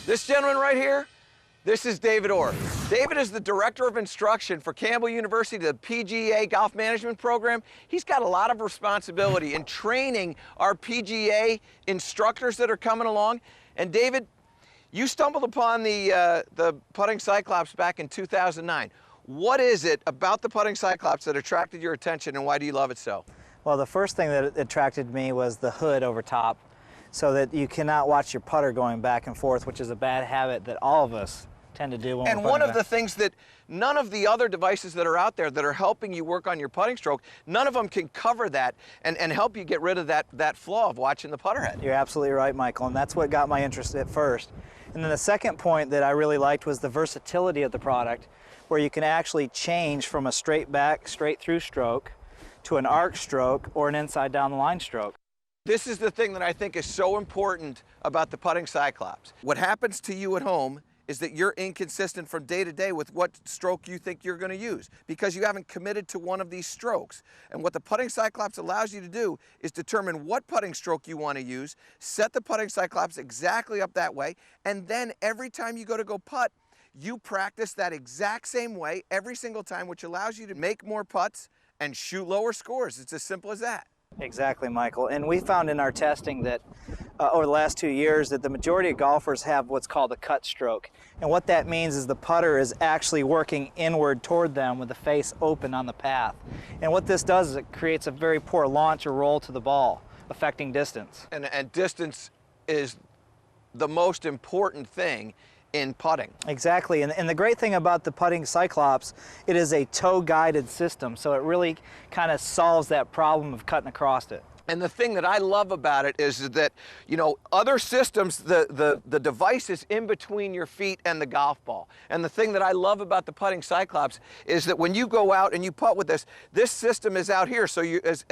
This gentleman right here, this is David Orr. David is the Director of Instruction for Campbell University, the PGA Golf Management Program. He's got a lot of responsibility in training our PGA instructors that are coming along. And David, you stumbled upon the Putting Cyclops back in 2009. What is it about the Putting Cyclops that attracted your attention, and why do you love it so? Well, the first thing that attracted me was the hood over top, so that you cannot watch your putter going back and forth, which is a bad habit that all of us tend to do when and we're one of back. the things that none of the other devices that are out there that are helping you work on your putting stroke, none of them can cover that and help you get rid of that flaw of watching the putter head. You're absolutely right, Michael, and that's what got my interest at first. And then the second point that I really liked was the versatility of the product, where you can actually change from a straight back, straight through stroke to an arc stroke or an inside down the line stroke. This is the thing that I think is so important about the Putting Cyclops. What happens to you at home is that you're inconsistent from day to day with what stroke you think you're going to use because you haven't committed to one of these strokes. And what the Putting Cyclops allows you to do is determine what putting stroke you want to use, set the Putting Cyclops exactly up that way, and then every time you go putt, you practice that exact same way every single time, which allows you to make more putts and shoot lower scores. It's as simple as that. Exactly, Michael. And we found in our testing that over the last 2 years that the majority of golfers have what's called a cut stroke. And what that means is the putter is actually working inward toward them with the face open on the path. And what this does is it creates a very poor launch or roll to the ball, affecting distance. And distance is the most important thing in putting. Exactly, and the great thing about the Putting Cyclops, it is a toe-guided system, so it really kind of solves that problem of cutting across it. And the thing that I love about it is that, you know, other systems, the device is in between your feet and the golf ball. And the thing that I love about the Putting Cyclops is that when you go out and you putt with this system is out here. So you, as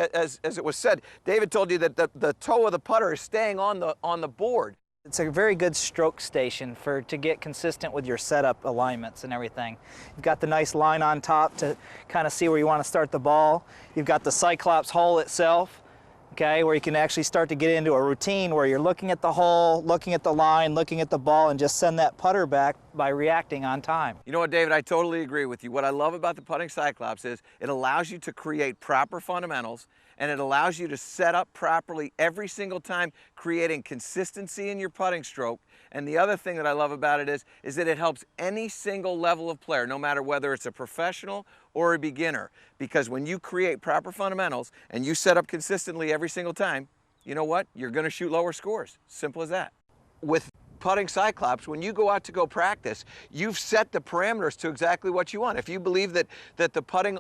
it was said, David told you that the toe of the putter is staying on the board. It's a very good stroke station to get consistent with your setup alignments and everything. You've got the nice line on top to kind of see where you want to start the ball. You've got the Cyclops hole itself, okay, where you can actually start to get into a routine where you're looking at the hole, looking at the line, looking at the ball, and just send that putter back by reacting on time. You know what, David, I totally agree with you. What I love about the Putting Cyclops is it allows you to create proper fundamentals, and it allows you to set up properly every single time, creating consistency in your putting stroke. And the other thing that I love about it is that it helps any single level of player, no matter whether it's a professional or a beginner. Because when you create proper fundamentals and you set up consistently every single time, you know what? You're going to shoot lower scores. Simple as that. With Putting Cyclops, when you go out to go practice, you've set the parameters to exactly what you want. If you believe that the putting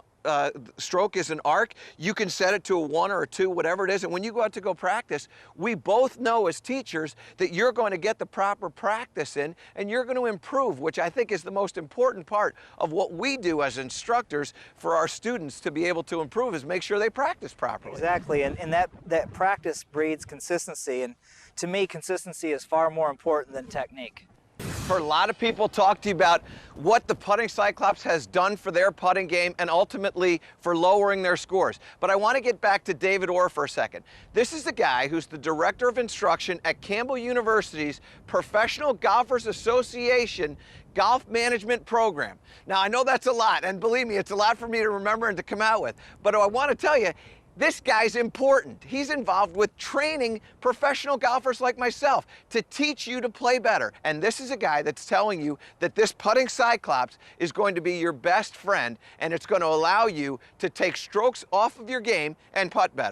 stroke is an arc, you can set it to a 1 or a 2, whatever it is. And when you go out to go practice, we both know as teachers that you're going to get the proper practice in and you're going to improve, which I think is the most important part of what we do as instructors for our students to be able to improve, is make sure they practice properly. Exactly, and that practice breeds consistency, and to me, consistency is far more important than technique. For a lot of people talk to you about what the Putting Cyclops has done for their putting game and ultimately for lowering their scores. But I want to get back to David Orr for a second. This is the guy who's the Director of Instruction at Campbell University's Professional Golfers Association Golf Management Program. Now, I know that's a lot, and believe me, it's a lot for me to remember and to come out with. But I want to tell you, this guy's important. He's involved with training professional golfers like myself to teach you to play better. And this is a guy that's telling you that this Putting Cyclops is going to be your best friend, and it's going to allow you to take strokes off of your game and putt better.